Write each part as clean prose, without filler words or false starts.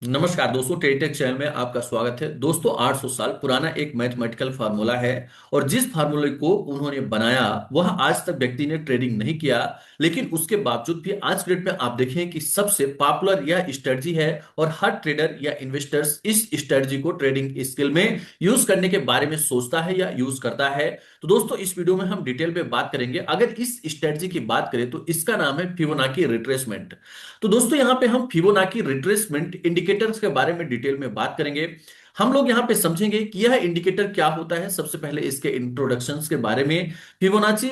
नमस्कार दोस्तों, टेटेक चैनल में आपका स्वागत है। दोस्तों 800 साल पुराना एक मैथमेटिकल फार्मूला है और जिस फार्मूले को उन्होंने बनाया वह आज तक व्यक्ति ने ट्रेडिंग नहीं किया। लेकिन उसके बावजूद भी आज के डेट में आप देखें कि सबसे पॉपुलर यह स्ट्रेटजी है और हर ट्रेडर या इन्वेस्टर्स इस स्ट्रेटजी को ट्रेडिंग स्किल में यूज करने के बारे में सोचता है या यूज करता है। तो दोस्तों इस वीडियो में हम डिटेल में बात करेंगे। अगर इस स्ट्रेटजी की बात करें तो इसका नाम है फिबोनाची रिट्रेसमेंट। तो दोस्तों यहाँ पे हम फिबोनाची रिट्रेसमेंट इंडिकेटर्स के बारे में डिटेल में बात करेंगे। हम लोग यहाँ पे समझेंगे कि यह इंडिकेटर क्या होता है। सबसे पहले इसके इंट्रोडक्शंस के बारे में, फिबोनाची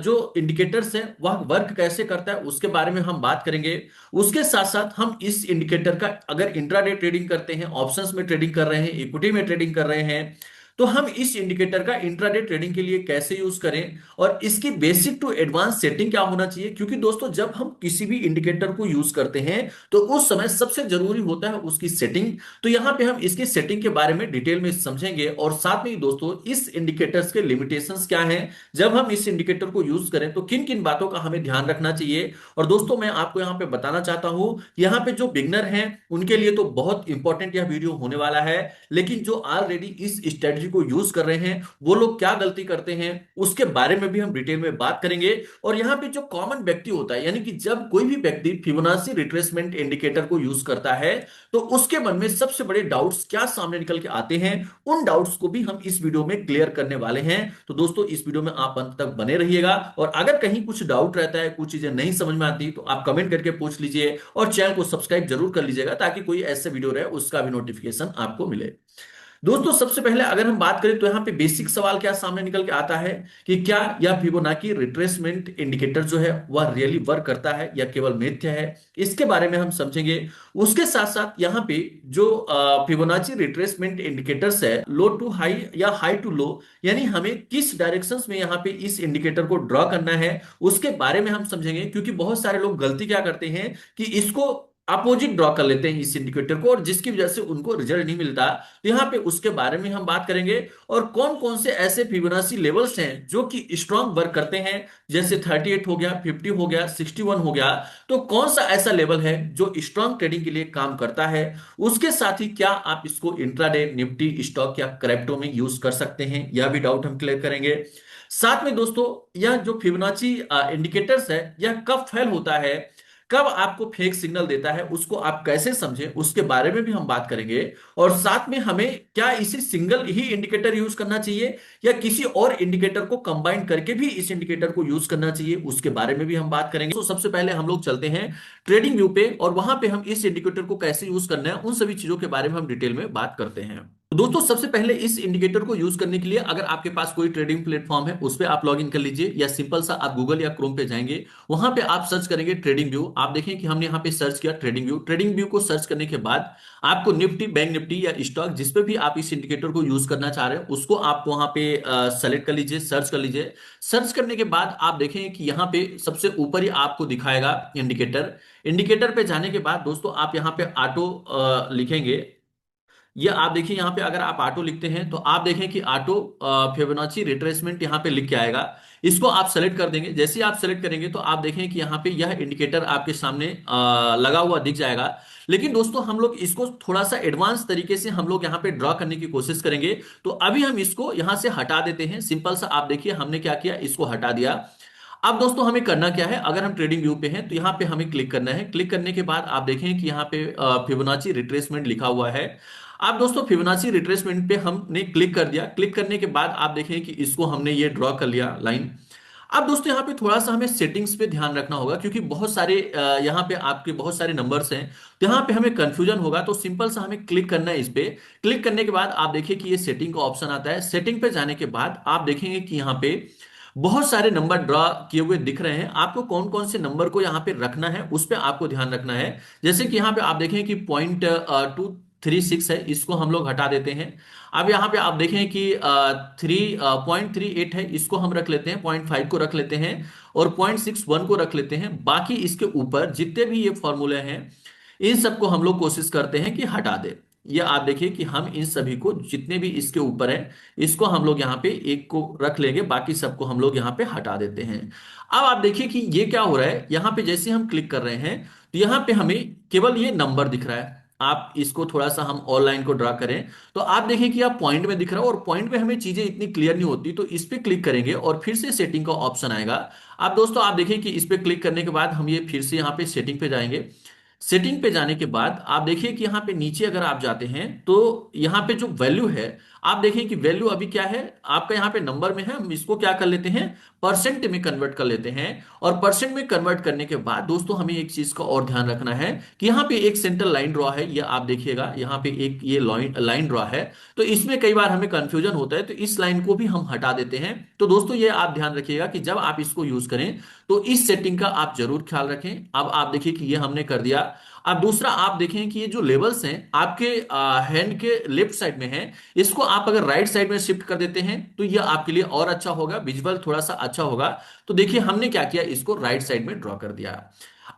जो इंडिकेटर्स है वह वर्क कैसे करता है उसके बारे में हम बात करेंगे। उसके साथ साथ हम इस इंडिकेटर का अगर इंट्राडे ट्रेडिंग करते हैं, ऑप्शंस में ट्रेडिंग कर रहे हैं, इक्विटी में ट्रेडिंग कर रहे हैं, तो हम इस इंडिकेटर का इंट्राडे ट्रेडिंग के लिए कैसे यूज करें और इसकी बेसिक टू एडवांस सेटिंग क्या होना चाहिए। क्योंकि दोस्तों जब हम किसी भी इंडिकेटर को यूज करते हैं तो उस समय सबसे जरूरी होता है उसकी सेटिंग। तो यहां पे हम इसकी सेटिंग के बारे में डिटेल में समझेंगे और साथ में ही दोस्तों इस इंडिकेटर्स के लिमिटेशंस क्या हैं, जब हम इस इंडिकेटर को यूज करें तो किन किन बातों का हमें ध्यान रखना चाहिए। और दोस्तों मैं आपको यहां पे बताना चाहता हूं कि यहां पे जो बिगनर हैं उनके लिए तो बहुत इंपॉर्टेंट यह वीडियो होने वाला है। लेकिन जो ऑलरेडी इस स्ट्रेटजी को यूज कर रहे हैं वो लोग क्या गलती करते हैं उसके बारे में भी हम डिटेल में बात करेंगे। और यहां पे जो कॉमन व्यक्ति होता है, यानी कि जब कोई भी व्यक्ति फिबोनाची रिट्रेसमेंट इंडिकेटर को यूज करता है तो उसके मन में सबसे बड़े डाउट्स क्या सामने निकल के आते हैं, उन डाउट्स को भी हम इस वीडियो में क्लियर करने वाले हैं। तो दोस्तों इस वीडियो में आप अंत तक बने रहिएगा और अगर कहीं कुछ डाउट रहता है, कुछ चीजें नहीं समझ में आती तो आप कमेंट करके पूछ लीजिए और चैनल को सब्सक्राइब जरूर कर लीजिएगा ताकि कोई ऐसे वीडियो रहे उसका भी नोटिफिकेशन आपको मिले। दोस्तों सबसे पहले अगर हम बात करें तो यहाँ पे बेसिक सवाल क्या सामने निकल के आता है कि क्या यह फिबोनाची रिट्रेसमेंट इंडिकेटर जो है वह रियली वर्क करता है या केवल मिथ्या है, इसके बारे में हम समझेंगे। उसके साथ साथ यहाँ पे जो फिबोनाची रिट्रेसमेंट इंडिकेटर्स है, लो टू हाई या हाई टू लो, यानी हमें किस डायरेक्शंस में यहाँ पे इस इंडिकेटर को ड्रॉ करना है उसके बारे में हम समझेंगे। क्योंकि बहुत सारे लोग गलती क्या करते हैं कि इसको अपोजिट ड्रॉ कर लेते हैं इस इंडिकेटर को और जिसकी वजह से उनको रिजल्ट नहीं मिलता। तो यहाँ पे उसके बारे में हम बात करेंगे और कौन कौन से ऐसे फिबोनाची लेवल्स हैं जो कि स्ट्रांग वर्क करते हैं। जैसे 38 हो गया, 50 हो गया, 61 हो गया, तो कौन सा ऐसा लेवल है जो स्ट्रांग ट्रेडिंग के लिए काम करता है। उसके साथ ही क्या आप इसको इंट्राडे निफ्टी स्टॉक या क्रिप्टो में यूज कर सकते हैं, यह भी डाउट हम क्लियर करेंगे। साथ में दोस्तों यह जो फिबोनाची इंडिकेटर्स है यह कब फेल होता है, कब आपको फेक सिग्नल देता है, उसको आप कैसे समझें उसके बारे में भी हम बात करेंगे। और साथ में हमें क्या इसे सिंगल ही इंडिकेटर यूज करना चाहिए या किसी और इंडिकेटर को कंबाइन करके भी इस इंडिकेटर को यूज करना चाहिए, उसके बारे में भी हम बात करेंगे। तो सबसे पहले हम लोग चलते हैं ट्रेडिंग व्यू पे और वहां पे हम इस इंडिकेटर को कैसे यूज करना है उन सभी चीजों के बारे में हम डिटेल में बात करते हैं। तो दोस्तों सबसे पहले इस इंडिकेटर को यूज करने के लिए अगर आपके पास कोई ट्रेडिंग प्लेटफॉर्म है उस पर आप लॉग इन कर लीजिए या सिंपल सा आप गूगल या क्रोम पे जाएंगे, वहां पे आप सर्च करेंगे ट्रेडिंग व्यू। आप देखें कि हमने यहाँ पे सर्च किया ट्रेडिंग व्यू। ट्रेडिंग व्यू को सर्च करने के बाद आपको निफ्टी, बैंक निफ्टी या स्टॉक जिस पे भी आप इस इंडिकेटर को यूज करना चाह रहे हैं उसको आप वहां पे सेलेक्ट कर लीजिए, सर्च कर लीजिए। सर्च करने के बाद आप देखें कि यहाँ पे सबसे ऊपर ही आपको दिखाएगा इंडिकेटर। इंडिकेटर पे जाने के बाद दोस्तों आप यहाँ पे ऑटो लिखेंगे। ये आप देखिए यहाँ पे अगर आप ऑटो लिखते हैं तो आप देखें कि ऑटो फिबोनाची रिट्रेसमेंट यहाँ पे लिख के आएगा। इसको आप सेलेक्ट कर देंगे। जैसे ही आप सेलेक्ट करेंगे तो आप देखें कि यहाँ पे यह इंडिकेटर आपके सामने लगा हुआ दिख जाएगा। लेकिन दोस्तों हम लोग इसको थोड़ा सा एडवांस तरीके से हम लोग यहाँ पे ड्रॉ करने की कोशिश करेंगे। तो अभी हम इसको यहाँ से हटा देते हैं। सिंपल सा आप देखिए हमने क्या किया, इसको हटा दिया। अब दोस्तों हमें करना क्या है, अगर हम ट्रेडिंग व्यू पे हैं तो यहाँ पे हमें क्लिक करना है। क्लिक करने के बाद आप देखें कि यहाँ पे फिबोनाची रिट्रेसमेंट लिखा हुआ है। आप दोस्तों फिबोनाची रिट्रेसमेंट पे हमने क्लिक कर दिया। क्लिक करने के बाद आप देखें कि इसको हमने ये ड्रॉ कर लिया लाइन। अब दोस्तों यहाँ पे थोड़ा सा हमें सेटिंग्स पे ध्यान रखना होगा क्योंकि बहुत सारे यहाँ पे आपके बहुत सारे नंबर्स हैं तो यहाँ पे हमें कंफ्यूजन होगा। तो सिंपल सा हमें क्लिक करना है इस पे। क्लिक करने के बाद आप देखिए कि ये सेटिंग का ऑप्शन आता है। सेटिंग पे जाने के बाद आप देखेंगे कि यहाँ पे बहुत सारे नंबर ड्रॉ किए हुए दिख रहे हैं। आपको कौन कौन से नंबर को यहाँ पे रखना है उस पे आपको ध्यान रखना है। जैसे कि यहाँ पे आप देखें कि 0.236 है, इसको हम लोग हटा देते हैं। अब यहाँ पे आप देखें कि 3.38 है, इसको हम रख लेते हैं, 0.5 को रख लेते हैं और 0.61 को रख लेते हैं। बाकी इसके ऊपर जितने भी ये फॉर्मूले हैं इन सबको हम लोग कोशिश करते हैं कि हटा दें। ये आप देखिए कि हम इन सभी को जितने भी इसके ऊपर है इसको हम लोग यहाँ पे एक को रख लेंगे, बाकी सबको हम लोग यहाँ पे हटा देते हैं। अब आप देखिए कि ये क्या हो रहा है, यहाँ पे जैसे हम क्लिक कर रहे हैं तो यहाँ पे हमें केवल ये नंबर दिख रहा है। आप इसको थोड़ा सा हम ऑनलाइन को ड्रा करें तो आप देखें कि आप पॉइंट में दिख रहा हो, और पॉइंट में हमें चीजें इतनी क्लियर नहीं होती, तो इस पे क्लिक करेंगे और फिर से सेटिंग का ऑप्शन आएगा। आप दोस्तों आप देखें कि इस पे क्लिक करने के बाद हम ये फिर से यहाँ पे सेटिंग पे जाएंगे। सेटिंग पे जाने के बाद आप देखिए कि यहाँ पे नीचे अगर आप जाते हैं तो यहाँ पे जो वैल्यू है, आप देखें कि वैल्यू अभी क्या है आपका, यहाँ पे नंबर में है, हम इसको क्या कर लेते हैं, परसेंट में कन्वर्ट कर लेते हैं। और परसेंट में कन्वर्ट करने के बाद दोस्तों हमें एक चीज का और ध्यान रखना है कि यहाँ पे एक सेंटर लाइन ड्रॉ है, ये आप देखिएगा यहाँ पे एक ये लाइन ड्रॉ है, तो इसमें कई बार हमें कंफ्यूजन होता है, तो इस लाइन को भी हम हटा देते हैं। तो दोस्तों ये आप ध्यान रखिएगा कि जब आप इसको यूज करें तो इस सेटिंग का आप जरूर ख्याल रखें। अब आप देखिए कि ये हमने कर दिया। अब दूसरा आप देखें कि ये जो लेवल्स हैं आपके हैंड के लेफ्ट साइड में हैं, इसको आप अगर राइट साइड में शिफ्ट कर देते हैं तो ये आपके लिए और अच्छा होगा, विजुअल थोड़ा सा अच्छा होगा। तो देखिए हमने क्या किया, इसको राइट साइड में ड्रॉ कर दिया।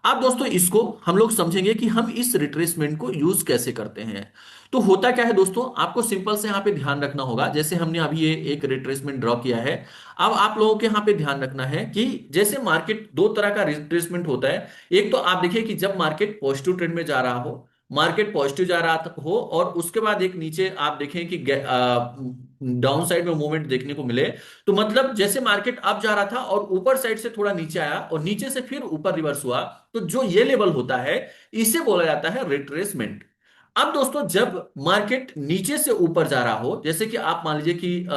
अब दोस्तों इसको हम लोग समझेंगे कि हम इस रिट्रेसमेंट को यूज कैसे करते हैं। तो होता क्या है दोस्तों, आपको सिंपल से यहाँ पे ध्यान रखना होगा, जैसे हमने अभी ये एक रिट्रेसमेंट ड्रॉ किया है। अब आप लोगों के यहाँ पे ध्यान रखना है कि जैसे मार्केट दो तरह का रिट्रेसमेंट होता है। एक तो आप देखिए कि जब मार्केट पॉजिटिव ट्रेंड में जा रहा हो, मार्केट पॉजिटिव जा रहा हो और उसके बाद एक नीचे आप देखें कि डाउन साइड में मूवमेंट देखने को मिले, तो मतलब जैसे मार्केट अप जा रहा था और ऊपर साइड से थोड़ा नीचे आया और नीचे से फिर ऊपर रिवर्स हुआ, तो जो ये लेवल होता है इसे बोला जाता है रिट्रेसमेंट। अब दोस्तों जब मार्केट नीचे से ऊपर जा रहा हो, जैसे कि आप मान लीजिए कि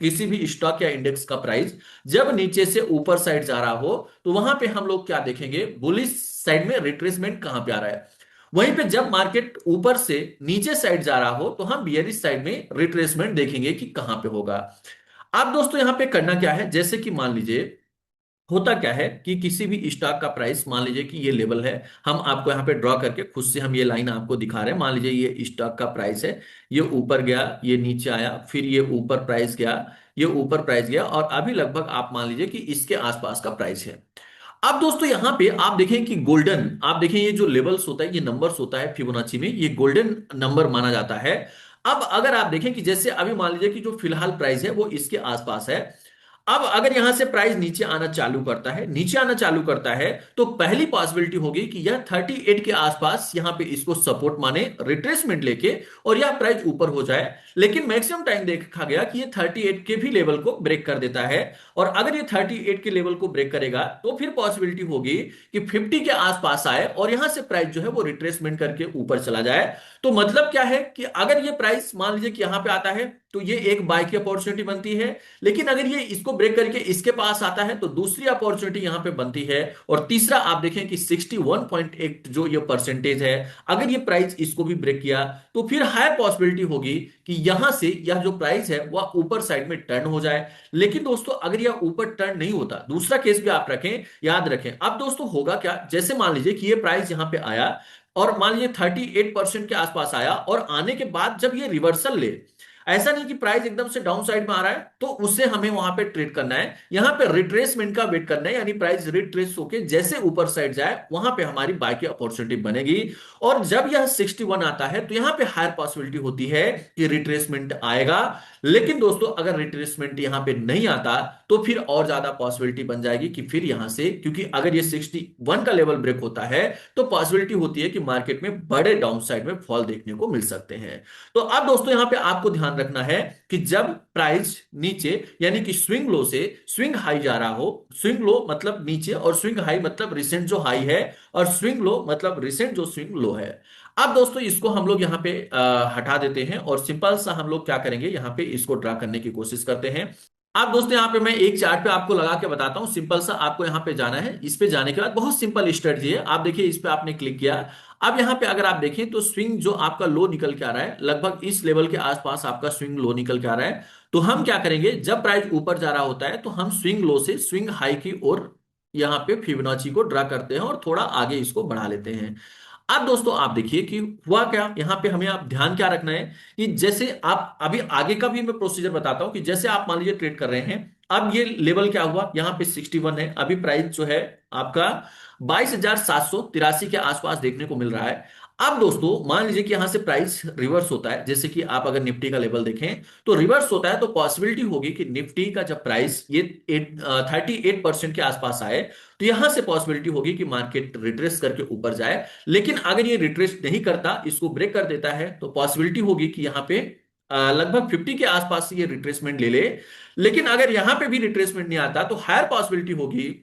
किसी भी स्टॉक या इंडेक्स का प्राइस जब नीचे से ऊपर साइड जा रहा हो, तो वहां पे हम लोग क्या देखेंगे, बुलिश साइड में रिट्रेसमेंट कहां पे आ रहा है। वहीं पे जब मार्केट ऊपर से नीचे साइड जा रहा हो तो हम बियरिश साइड में रिट्रेसमेंट देखेंगे कि कहां पे होगा। अब दोस्तों यहां पे करना क्या है, जैसे कि मान लीजिए होता क्या है कि किसी भी स्टॉक का प्राइस, मान लीजिए कि ये लेवल है, हम आपको यहाँ पे ड्रॉ करके खुद से हम ये लाइन आपको दिखा रहे हैं। मान लीजिए ये स्टॉक का प्राइस है, ये ऊपर गया, ये नीचे आया, फिर ये ऊपर प्राइस गया, ये ऊपर प्राइस गया, और अभी लगभग आप मान लीजिए कि इसके आसपास का प्राइस है। अब दोस्तों यहां पे आप देखें कि गोल्डन, आप देखें ये जो लेवल्स होता है, ये नंबर्स होता है फिबोनाची में, ये गोल्डन नंबर माना जाता है। अब अगर आप देखें कि जैसे अभी मान लीजिए कि जो फिलहाल प्राइस है वो इसके आसपास है, अब अगर यहां से प्राइस नीचे आना चालू करता है, नीचे आना चालू करता है, तो पहली पॉसिबिलिटी होगी कि यह 38 के आसपास यहां पे इसको सपोर्ट माने रिट्रेसमेंट लेके, और यह प्राइस ऊपर हो जाए। लेकिन मैक्सिमम टाइम देखा गया कि ये 38 के भी लेवल को ब्रेक कर देता है, और अगर ये 38 के लेवल को ब्रेक करेगा तो फिर पॉसिबिलिटी होगी कि 50 के आसपास आए और यहां से प्राइस जो है वो रिट्रेसमेंट करके ऊपर चला जाए। तो मतलब क्या है कि अगर ये प्राइस मान लीजिए कि यहां पे आता है तो ये एक बाय की अपॉर्चुनिटी बनती है, लेकिन अगर ये इसको ब्रेक करके इसके पास आता है तो दूसरी अपॉर्चुनिटी यहां पे बनती है। और तीसरा आप देखें कि 61.8 जो ये परसेंटेज है, अगर ये प्राइस इसको भी ब्रेक किया तो फिर हाई पॉसिबिलिटी होगी कि यहां से यह जो प्राइस है वह ऊपर साइड में टर्न हो जाए। लेकिन दोस्तों अगर यह ऊपर टर्न नहीं होता, दूसरा केस भी आप रखें, याद रखें। अब दोस्तों होगा क्या, जैसे मान लीजिए कि ये प्राइस यहां पे आया और मान लीजिए 38% के आसपास आया, और आने के बाद जब ये रिवर्सल ले, ऐसा नहीं कि प्राइस एकदम से डाउन साइड में आ रहा है तो उसे हमें वहां पे ट्रेड करना है, यहां पे रिट्रेसमेंट का वेट करना है, यानी प्राइस रिट्रेस होके जैसे ऊपर साइड जाए वहां पे हमारी बाय की अपॉर्चुनिटी बनेगी। और जब यह 61 आता है तो यहां पे हायर पॉसिबिलिटी होती है कि रिट्रेसमेंट आएगा। लेकिन दोस्तों अगर रिट्रेसमेंट यहां पे नहीं आता तो फिर और ज्यादा पॉसिबिलिटी बन जाएगी कि फिर यहां से, क्योंकि अगर ये 61 का लेवल ब्रेक होता है तो पॉसिबिलिटी होती है कि मार्केट में बड़े डाउन साइड में फॉल देखने को मिल सकते हैं। तो अब दोस्तों यहां पे आपको ध्यान रखना है कि जब प्राइस नीचे यानी कि स्विंग लो से स्विंग हाई जा रहा हो, स्विंग लो मतलब नीचे और स्विंग हाई मतलब रिसेंट जो हाई है, और स्विंग लो मतलब रिसेंट जो स्विंग लो है। अब दोस्तों इसको हम लोग यहाँ पे हटा देते हैं और सिंपल सा हम लोग क्या करेंगे, यहाँ पे इसको ड्रा करने की कोशिश करते हैं। अब दोस्तों यहाँ पे मैं एक चार्ट पे आपको लगा के बताता हूँ, सिंपल सा आपको यहाँ पे जाना है। इस पे जाने के बाद बहुत सिंपल स्ट्रेटजी है, आप देखिए इस पे आपने क्लिक किया। अब यहाँ पे अगर आप देखें तो स्विंग जो आपका लो निकल के आ रहा है, लगभग इस लेवल के आसपास आपका स्विंग लो निकल के आ रहा है। तो हम क्या करेंगे, जब प्राइस ऊपर जा रहा होता है तो हम स्विंग लो से स्विंग हाई की ओर यहाँ पे फिबोनाची को ड्रा करते हैं और थोड़ा आगे इसको बढ़ा लेते हैं। अब दोस्तों आप देखिए कि हुआ क्या, यहां पे हमें आप ध्यान क्या रखना है कि जैसे आप अभी आगे का भी मैं प्रोसीजर बताता हूं कि जैसे आप मान लीजिए ट्रेड कर रहे हैं, अब ये लेवल क्या हुआ, यहां पे 61 है, अभी प्राइस जो है आपका 22,783 के आसपास देखने को मिल रहा है। अब दोस्तों मान लीजिए कि यहां से प्राइस रिवर्स होता है, जैसे कि आप अगर निफ्टी का लेवल देखें तो रिवर्स होता है, तो पॉसिबिलिटी होगी कि निफ्टी का जब प्राइस ये 38% के आसपास आए, तो यहां से पॉसिबिलिटी होगी कि मार्केट रिट्रेस करके ऊपर जाए। लेकिन अगर ये रिट्रेस नहीं करता, इसको ब्रेक कर देता है, तो पॉसिबिलिटी होगी कि यहां पे लगभग 50 के आसपास ये रिट्रेसमेंट ले ले। लेकिन अगर यहां पे भी रिट्रेसमेंट नहीं आता, तो हायर पॉसिबिलिटी होगी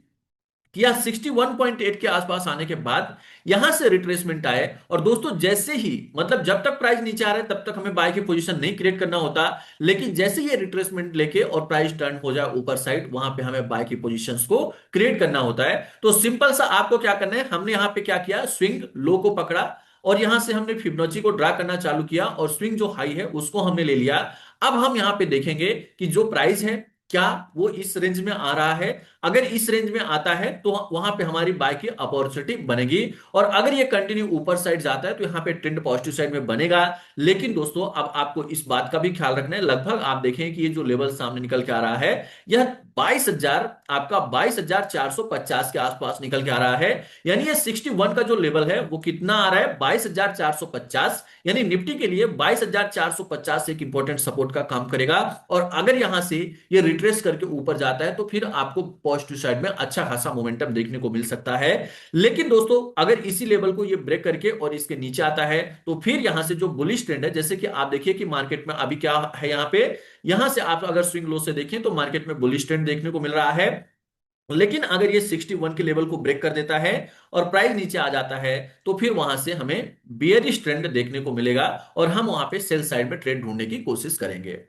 कि या 61.8 के आसपास आने के बाद यहां से रिट्रेसमेंट आए। और दोस्तों जैसे ही, मतलब जब तक प्राइस नीचे आ रहा है तब तक हमें बाय की पोजीशन नहीं क्रिएट करना होता, लेकिन जैसे ही ये रिट्रेसमेंट लेके और प्राइस टर्न हो जाए ऊपर साइड, वहां पे हमें बाय की पोजीशंस को क्रिएट करना होता है। तो सिंपल सा आपको क्या करना है, हमने यहां पे क्या किया, स्विंग लो को पकड़ा और यहां से हमने फिबोनाची को ड्रा करना चालू किया और स्विंग जो हाई है उसको हमने ले लिया। अब हम यहां पे देखेंगे कि जो प्राइस है क्या वो इस रेंज में आ रहा है। अगर इस रेंज में आता है तो वहां पे हमारी बाय की अपॉर्चुनिटी बनेगी। और अगर ये कंटिन्यू ऊपर साइड जाता है तो यहां पे ट्रेंड पॉजिटिव साइड में बनेगा। लेकिन दोस्तों अब आपको इस बात का भी ख्याल रखना है, लगभग आप देखें कि ये जो लेवल सामने निकल के आ रहा है, यह 22,000, आपका 22,450 के आसपास निकल के आ रहा है। यानी ये 61 का जो लेवल है वो कितना आ रहा है, 22,450। यानी निफ्टी के लिए 22,450 एक इंपॉर्टेंट सपोर्ट का काम करेगा। और अगर यहां से ये रिट्रेस करके ऊपर जाता है तो फिर आपको पॉजिटिव साइड में अच्छा खासा मोमेंटम देखने को मिल सकता है। लेकिन दोस्तों अगर इसी लेवल को ये ब्रेक करके और इसके नीचे आता है, तो फिर यहां से जो बुलिश ट्रेंड है, जैसे कि आप देखिए कि मार्केट में अभी क्या है, यहां पे यहां से आप अगर स्विंग लो से देखें तो मार्केट में बुलिश ट्रेंड देखने को मिल रहा है। लेकिन अगर ये 61 के लेवल को ब्रेक कर देता है और प्राइस नीचे आ जाता है, तो फिर वहां से हमें बियरिश ट्रेंड देखने को मिलेगा और हम वहां पे सेल साइड में ट्रेड ढूंढने की कोशिश करेंगे।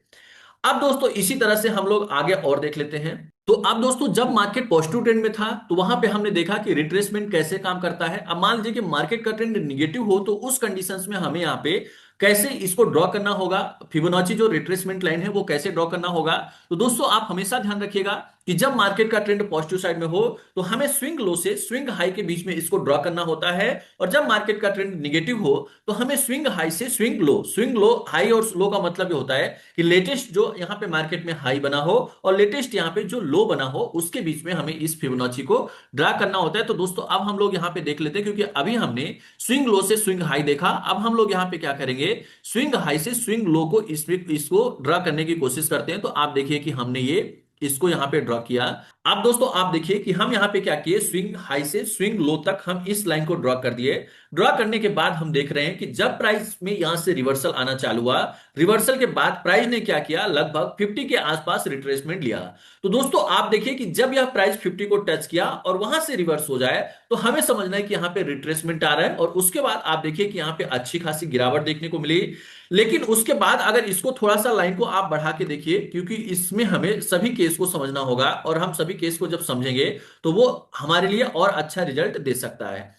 अब दोस्तों इसी तरह से हम लोग आगे और देख लेते हैं। तो अब दोस्तों जब मार्केट पॉजिटिव ट्रेंड में था तो वहां पे हमने देखा कि रिट्रेसमेंट कैसे काम करता है। अब मान लीजिए कि मार्केट का ट्रेंड निगेटिव हो, तो उस कंडीशंस में हमें यहाँ पे कैसे इसको ड्रॉ करना होगा, फिबोनाची जो रिट्रेसमेंट लाइन है वो कैसे ड्रॉ करना होगा। तो दोस्तों आप हमेशा ध्यान रखिएगा कि जब मार्केट का ट्रेंड पॉजिटिव साइड में हो तो हमें स्विंग लो से स्विंग हाई के बीच में इसको ड्रॉ करना होता है। और जब मार्केट का ट्रेंड निगेटिव हो तो हमें स्विंग हाई से स्विंग लो, हाई और लो का मतलब ये होता है कि लेटेस्ट जो यहाँ पे मार्केट में हाई बना हो और लेटेस्ट यहाँ पे जो लो बना हो उसके बीच में हमें इस फिबोनाची को ड्रा करना होता है। तो दोस्तों अब हम लोग यहाँ पे देख लेते हैं, क्योंकि अभी हमने स्विंग लो से स्विंग हाई देखा, अब हम लोग यहाँ पे क्या करेंगे, स्विंग हाई से स्विंग लो को इसको ड्रा करने की कोशिश करते हैं। तो आप देखिए कि हमने ये इसको यहां पे ड्रॉ किया। अब दोस्तों आप देखिए कि हम यहां पे क्या किए, स्विंग हाई से स्विंग लो तक हम इस लाइन को ड्रॉ कर दिए। ड्रॉ करने के बाद हम देख रहे हैं कि जब प्राइस में यहां से रिवर्सल आना चालू हुआ, रिवर्सल के बाद प्राइस ने क्या किया, लगभग 50 के आसपास रिट्रेसमेंट लिया। तो दोस्तों आप देखिए कि जब यह प्राइस 50 को टच किया और वहां से रिवर्स हो जाए, तो हमें समझना है कि यहां पे रिट्रेसमेंट आ रहा है। और उसके बाद आप देखिए कि यहां पे अच्छी खासी गिरावट देखने को मिली। लेकिन उसके बाद अगर इसको थोड़ा सा लाइन को आप बढ़ा के देखिए, क्योंकि इसमें हमें सभी केस को समझना होगा और हम सभी केस को जब समझेंगे तो वो हमारे लिए और अच्छा रिजल्ट दे सकता है।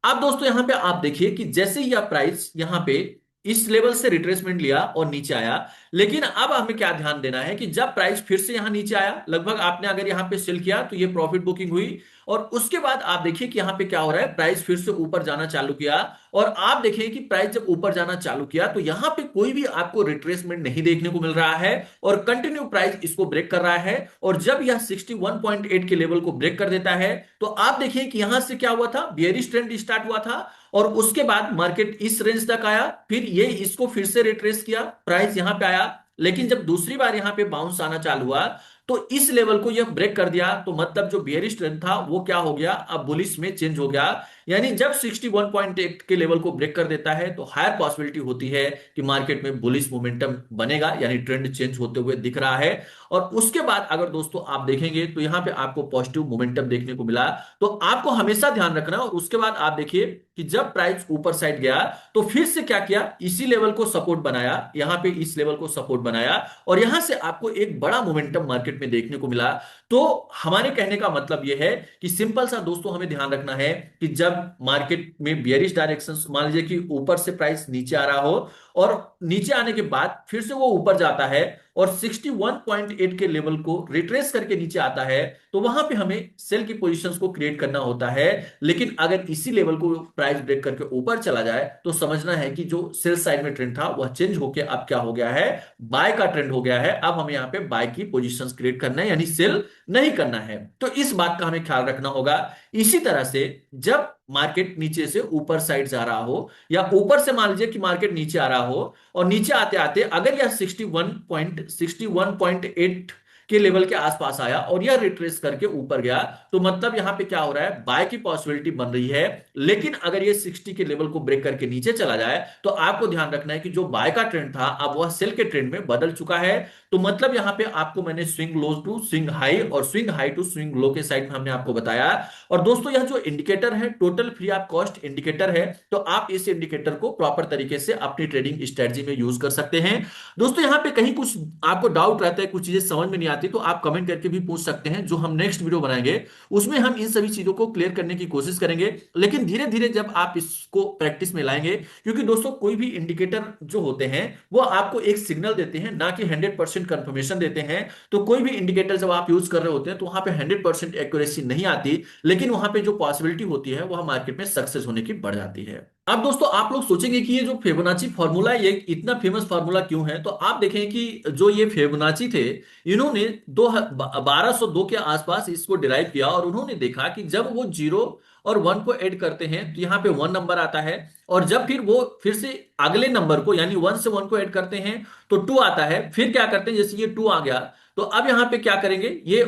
अब दोस्तों यहां पे आप देखिए कि जैसे ही यह प्राइस यहां पे इस लेवल से रिट्रेसमेंट लिया और नीचे आया, लेकिन अब हमें क्या ध्यान देना है कि जब प्राइस फिर से यहां नीचे आया, लगभग आपने अगर यहां पे सेल किया तो ये प्रॉफिट बुकिंग हुई। और उसके बाद आप देखिए कि यहां पे क्या हो रहा है, प्राइस फिर से ऊपर जाना चालू किया। और आप देखें कि प्राइस जब ऊपर जाना चालू किया तो यहां पे कोई भी आपको रिट्रेसमेंट नहीं देखने को मिल रहा है और कंटिन्यू प्राइस इसको ब्रेक कर रहा है। और जब यह 61.8 के लेवल को ब्रेक कर देता है, तो आप देखिए कि यहां से क्या हुआ था, बियरिश ट्रेंड स्टार्ट हुआ था और उसके बाद मार्केट इस रेंज तक आया, फिर ये इसको फिर से रिट्रेस किया, प्राइस यहां पे आया। लेकिन जब दूसरी बार यहां पे बाउंस आना चालू हुआ तो इस लेवल को यह ब्रेक कर दिया, तो मतलब जो बियरिश ट्रेंड था वो क्या हो गया, अब बुलिश में चेंज हो गया। यानी जब 61.8 के लेवल को ब्रेक कर देता है तो हायर पॉसिबिलिटी होती है कि मार्केट में बुलिश मोमेंटम बनेगा, यानी ट्रेंड चेंज होते हुए दिख रहा है। और उसके बाद अगर दोस्तों आप देखेंगे तो यहां पे आपको पॉजिटिव मोमेंटम देखने को मिला। तो आपको हमेशा ध्यान रखना। और उसके बाद आप देखिए कि जब प्राइस ऊपर साइड गया तो फिर से क्या किया, इसी लेवल को सपोर्ट बनाया, यहां पे इस लेवल को सपोर्ट बनाया और यहां से आपको एक बड़ा मोमेंटम मार्केट में देखने को मिला। तो हमारे कहने का मतलब यह है कि सिंपल सा दोस्तों हमें ध्यान रखना है कि जब मार्केट में बियरिश डायरेक्शन, मान लीजिए कि ऊपर से प्राइस नीचे आ रहा हो और नीचे आने के बाद फिर से वो ऊपर जाता है और 61.8 के लेवल को रिट्रेस करके नीचे आता है, तो वहां पे हमें सेल की पोजीशंस को क्रिएट करना होता है। लेकिन अगर इसी लेवल को प्राइस ब्रेक करके ऊपर चला जाए तो समझना है कि जो सेल साइड में ट्रेंड था वह चेंज होके अब क्या हो गया है, बाय का ट्रेंड हो गया है। अब हमें यहाँ पे बाय की पोजीशंस क्रिएट करना है, यानी सेल नहीं करना है। तो इस बात का हमें ख्याल रखना होगा। इसी तरह से जब मार्केट नीचे से ऊपर साइड जा रहा हो, या ऊपर से मान लीजिए कि मार्केट नीचे आ रहा हो, और नीचे आते आते अगर यह 61.8 के लेवल के आसपास आया और यह रिट्रेस करके ऊपर गया, तो मतलब यहां पे क्या हो रहा है, बाय की पॉसिबिलिटी बन रही है। लेकिन अगर ये 60 के लेवल को ब्रेक करके नीचे चला जाए तो आपको ध्यान रखना है कि जो बाय का ट्रेंड था अब वह सेल के ट्रेंड में बदल चुका है। तो मतलब यहां पे आपको मैंने swing low to swing high और swing high to swing low के साइड में हमने आपको बताया। और दोस्तों यह जो इंडिकेटर है total free of cost indicator है, तो आप इस इंडिकेटर को प्रॉपर तरीके से अपनी ट्रेडिंग स्ट्रेटजी में यूज कर सकते हैं। दोस्तों यहाँ पे कहीं कुछ आपको डाउट रहता है, कुछ चीजें समझ में नहीं आती, तो आप कमेंट करके भी पूछ सकते हैं। जो हम नेक्स्ट वीडियो बनाएंगे उसमें हम इन सभी चीजों को क्लियर करने की कोशिश करेंगे। लेकिन धीरे धीरे जब आप इसको प्रैक्टिस में लाएंगे, क्योंकि दोस्तों कोई भी इंडिकेटर जो होते हैं वो आपको एक सिग्नल देते हैं, ना कि 100% कंफर्मेशन देते हैं। तो कोई भी इंडिकेटर जब आप यूज कर रहे होते हैं तो वहां पे 100% एक्यूरेसी नहीं आती, लेकिन वहां पे जो पॉसिबिलिटी होती है वह मार्केट में सक्सेस होने की बढ़ जाती है। अब दोस्तों आप लोग सोचेंगे कि ये जो फिबोनाची फार्मूला है ये इतना फेमस फार्मूला क्यों है, तो आप देखें कि जो ये फिबोनाची थे, इन्होंने 1202 के आसपास इसको डिराइव किया, और उन्होंने देखा कि जब वो 0 और 1 को ऐड करते हैं तो यहाँ पे 1 नंबर आता है, और जब फिर वो फिर से अगले नंबर को यानी 1 से 1 को ऐड करते हैं तो 2 आता है। फिर क्या करते हैं, जैसे ये 2 आ गया तो अब यहाँ पे क्या करेंगे, ये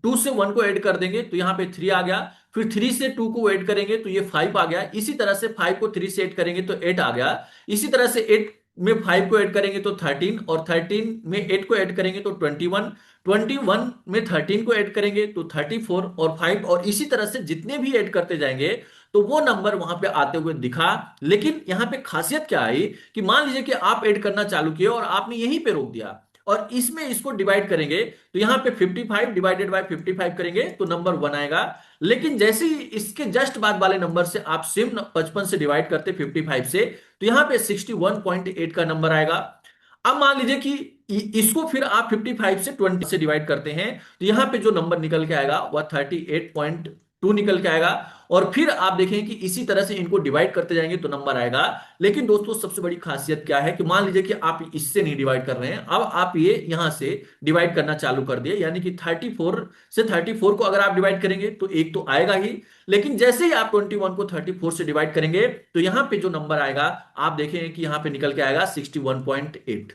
2 से 1 को ऐड कर देंगे तो यहाँ पे 3 आ गया। फिर 3 से 2 को ऐड करेंगे तो ये 5 आ गया। इसी तरह से 5 को 3 से ऐड करेंगे तो 8 आ गया। इसी तरह से 8 में 5 को ऐड करेंगे तो 13, और 13 में 8 को ऐड करेंगे तो 21, 21 में 13 को ऐड करेंगे तो 34 और 5, और इसी तरह से जितने भी ऐड करते जाएंगे तो वो नंबर वहां पे आते हुए दिखा। लेकिन यहां पे खासियत क्या आई कि मान लीजिए कि आप ऐड करना चालू किए और आपने यहीं पे रोक दिया, और इसमें इसको डिवाइड करेंगे तो यहां पे 55 डिवाइडेड बाय 55 करेंगे तो नंबर 1 आएगा। लेकिन जैसे ही इसके जस्ट बाद वाले नंबर से आप सिम 55 से डिवाइड करते 55 से, तो यहां पे 61.8 का नंबर आएगा। अब मान लीजिए कि इसको फिर आप 55 से 20 से डिवाइड करते हैं तो यहां पे जो नंबर निकल के आएगा वह 38.2 निकल के आएगा। और फिर आप देखें कि इसी तरह से इनको डिवाइड करते जाएंगे तो नंबर आएगा। लेकिन दोस्तों सबसे बड़ी खासियत क्या है कि मान लीजिए कि आप इससे नहीं डिवाइड कर रहे हैं, अब आप ये यहां से डिवाइड करना चालू कर दिए, यानी कि 34 से 34 को अगर आप डिवाइड करेंगे तो एक तो आएगा ही। लेकिन जैसे ही आप 21 को 34 से डिवाइड करेंगे तो यहां पे जो नंबर आएगा आप देखेंगे कि यहां पे निकल के आएगा 61.8।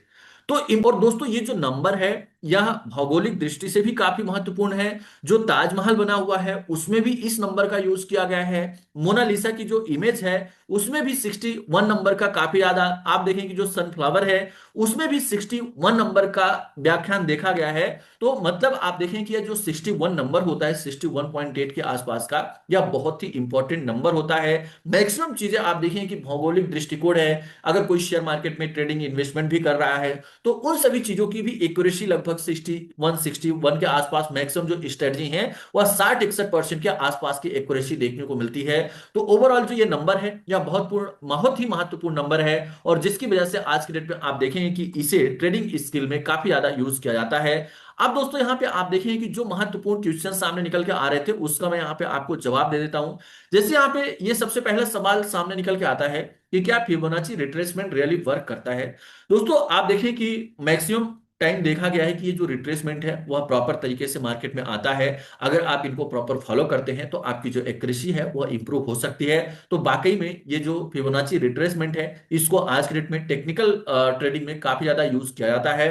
तो और दोस्तों ये जो नंबर है यह भौगोलिक दृष्टि से भी काफी महत्वपूर्ण है। जो ताजमहल बना हुआ है उसमें भी इस नंबर का यूज किया गया है। मोनालिसा की जो इमेज है उसमें भी 61 नंबर का काफी ज्यादा, आप देखें कि जो सनफ्लावर है उसमें भी 61 नंबर का व्याख्यान देखा गया है। तो मतलब आप देखें कि यह जो 61 नंबर होता है 61.8 के आसपास का, यह बहुत ही इंपॉर्टेंट नंबर होता है। मैक्सिमम चीजें आप देखें कि भौगोलिक दृष्टिकोण है, अगर कोई शेयर मार्केट में ट्रेडिंग इन्वेस्टमेंट भी कर रहा है तो उन सभी चीजों की भी एक्यूरेसी लगभग 61 के आसपास, मैक्सिमम जो स्ट्रेटजी है वह 60-61% के आसपास की एक्यूरेसी देखने को मिलती है। तो ओवरऑल जो ये नंबर है यह बहुत ही महत्वपूर्ण नंबर है, और जिसकी वजह से आज के डेट में आप देखेंगे कि इसे ट्रेडिंग स्किल में काफी ज्यादा यूज किया जाता है। अब दोस्तों यहाँ पे आप देखेंगे कि जो महत्वपूर्ण क्वेश्चन सामने निकल के आ रहे थे उसका मैं यहाँ पे आपको जवाब दे देता हूं। जैसे यहाँ पे ये सबसे पहला सवाल सामने निकल के आता है कि क्या फिबोनाची रिट्रेसमेंट रियली वर्क करता है। दोस्तों आप देखें कि मैक्सिमम टाइम देखा गया है कि ये जो रिट्रेसमेंट है वह प्रॉपर तरीके से मार्केट में आता है। अगर आप इनको प्रॉपर फॉलो करते हैं तो आपकी जो एक्यूरेसी है वह इंप्रूव हो सकती है। तो वाकई में ये जो फिबोनाची रिट्रेसमेंट है इसको आज के डेट में टेक्निकल ट्रेडिंग में काफी ज्यादा यूज किया जाता है।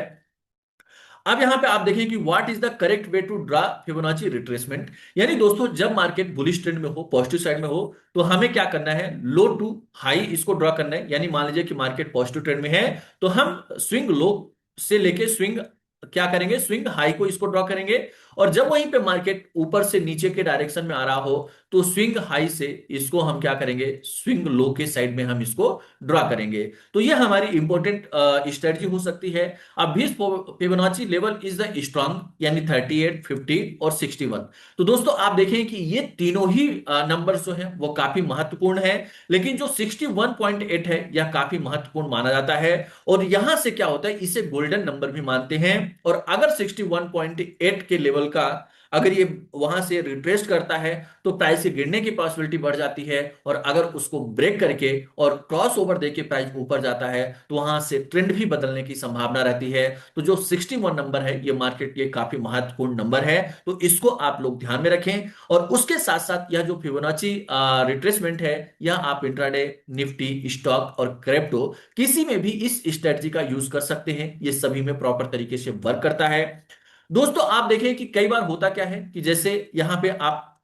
अब यहां पे आप देखें कि what is the correct way to draw Fibonacci retracement, यानी दोस्तों जब मार्केट बुलिश ट्रेंड में हो, पॉजिटिव साइड में हो, तो हमें क्या करना है, लो टू हाई इसको ड्रा करना है। यानी मान लीजिए कि मार्केट पॉजिटिव ट्रेंड में है तो हम स्विंग लो से लेके स्विंग क्या करेंगे, स्विंग हाई को इसको ड्रॉ करेंगे। और जब वहीं पे मार्केट ऊपर से नीचे के डायरेक्शन में आ रहा हो तो स्विंग हाई से इसको हम क्या करेंगे, स्विंग लो के साइड में हम इसको ड्रा करेंगे। तो ये हमारी इंपॉर्टेंट स्ट्रेटजी हो सकती है। अब भी Fibonacci level is the strong, यानी 38, 50 और 61। तो दोस्तों आप देखें कि ये तीनों ही नंबर जो है वो काफी महत्वपूर्ण है, लेकिन जो 61.8 है यह काफी महत्वपूर्ण माना जाता है। और यहां से क्या होता है, इसे गोल्डन नंबर भी मानते हैं। और अगर 61.8 के लेवल का अगर ये वहां से रिट्रेस करता है तो प्राइस के गिरने की पॉसिबिलिटी बढ़ जाती है। और अगर उसको ब्रेक करके और क्रॉस ओवर देके प्राइस ऊपर जाता है तो वहां से ट्रेंड भी बदलने की संभावना रहती है। तो जो 61 नंबर है ये मार्केट के काफी महत्वपूर्ण नंबर है, तो इसको आप लोग ध्यान में रखें। और उसके साथ साथ यह जो फिबोनाची रिट्रेसमेंट है यह आप इंट्राडे, निफ्टी, स्टॉक और क्रिप्टो किसी में भी इस स्ट्रेटजी का यूज कर सकते हैं। ये सभी में प्रॉपर तरीके से वर्क करता है। दोस्तों आप देखें कि कई बार होता क्या है कि जैसे यहां पे आप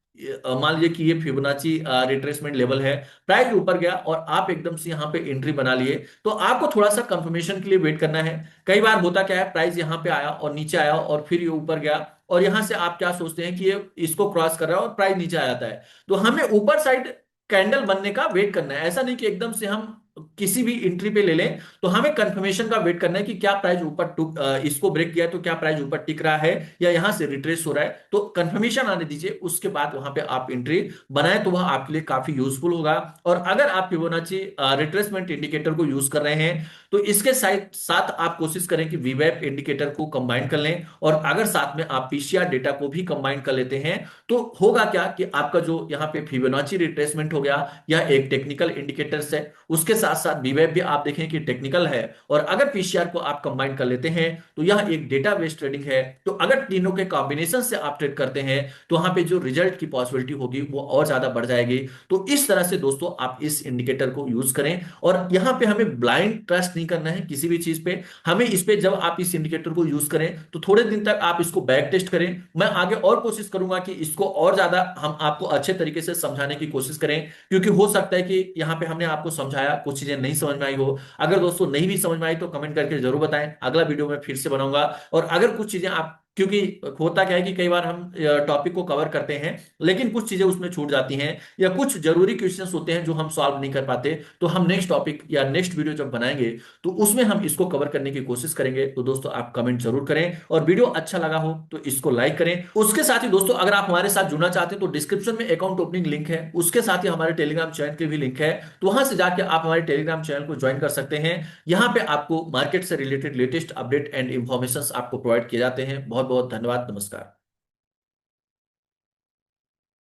मान लीजिए कि ये फिबोनाची रिट्रेसमेंट लेवल है, प्राइस ऊपर गया और आप एकदम से यहां पे एंट्री बना लिए, तो आपको थोड़ा सा कंफर्मेशन के लिए वेट करना है। कई बार होता क्या है, प्राइस यहां पे आया और नीचे आया और फिर ये ऊपर गया, और यहां से आप क्या सोचते हैं कि ये इसको क्रॉस कर रहा है और प्राइस नीचे आ जाता है। तो हमें ऊपर साइड कैंडल बनने का वेट करना है, ऐसा नहीं कि एकदम से हम किसी भी एंट्री पे ले लें। तो हमें कंफर्मेशन का वेट करना है कि क्या प्राइस ऊपर इसको ब्रेक किया तो क्या प्राइस ऊपर टिक रहा है या यहां से रिट्रेस हो रहा है। तो कंफर्मेशन आने दीजिए, उसके बाद वहां पे आप एंट्री बनाए तो वह आपके लिए काफी यूजफुल होगा। और अगर आप फिबोनाची रिट्रेसमेंट इंडिकेटर को यूज कर रहे हैं तो इसके साथ साथ आप कोशिश करें कि वीवेप इंडिकेटर को कंबाइन कर लें। और अगर साथ में आप पीसीआर डेटा को भी कंबाइन कर लेते हैं तो होगा क्या कि आपका जो यहाँ पे फिबोनाची रिट्रेसमेंट हो गया यह एक टेक्निकल इंडिकेटर्स है, उसके साथ साथ बीवेप भी आप देखें कि टेक्निकल है, और अगर पीसीआर को आप कंबाइन कर लेते हैं तो यह एक डेटा बेस्ड ट्रेडिंग है। तो अगर तीनों के कॉम्बिनेशन से आप ट्रेड करते हैं तो वहां पे जो रिजल्ट की पॉसिबिलिटी होगी वो और ज्यादा बढ़ जाएगी। तो इस तरह से दोस्तों आप इस इंडिकेटर को यूज करें, और यहां पे हमें ब्लाइंड ट्रस्ट नहीं करना है किसी भी चीज पे। हमें इस पे जब आप इस इंडिकेटर को यूज करें तो थोड़े दिन तक आप इसको बैक टेस्ट करें। मैं आगे और कोशिश करूंगा कि इसको और ज्यादा हम आपको अच्छे तरीके से समझाने की कोशिश करें, क्योंकि हो सकता है कि यहाँ पे हमने आपको समझाया कुछ चीजें नहीं समझ में आई हो। अगर दोस्तों नहीं भी समझ में आई तो कमेंट करके जरूर बताएं, अगला वीडियो में फिर से बनाऊंगा। और अगर कुछ चीजें आप, क्योंकि होता क्या है कि कई बार हम टॉपिक को कवर करते हैं लेकिन कुछ चीजें उसमें छूट जाती हैं या कुछ जरूरी क्वेश्चंस होते हैं जो हम सॉल्व नहीं कर पाते, तो हम नेक्स्ट टॉपिक या नेक्स्ट वीडियो जब बनाएंगे तो उसमें हम इसको कवर करने की कोशिश करेंगे। तो दोस्तों आप कमेंट जरूर करें, और वीडियो अच्छा लगा हो तो इसको लाइक करें। उसके साथ ही दोस्तों अगर आप हमारे साथ जुड़ना चाहते हैं तो डिस्क्रिप्शन में अकाउंट ओपनिंग लिंक है, उसके साथ ही हमारे टेलीग्राम चैनल के भी लिंक है, तो वहां से जाके आप हमारे टेलीग्राम चैनल को ज्वाइन कर सकते हैं। यहाँ पे आपको मार्केट से related latest update and information आपको प्रोवाइड किए जाते हैं। बहुत बहुत धन्यवाद, नमस्कार।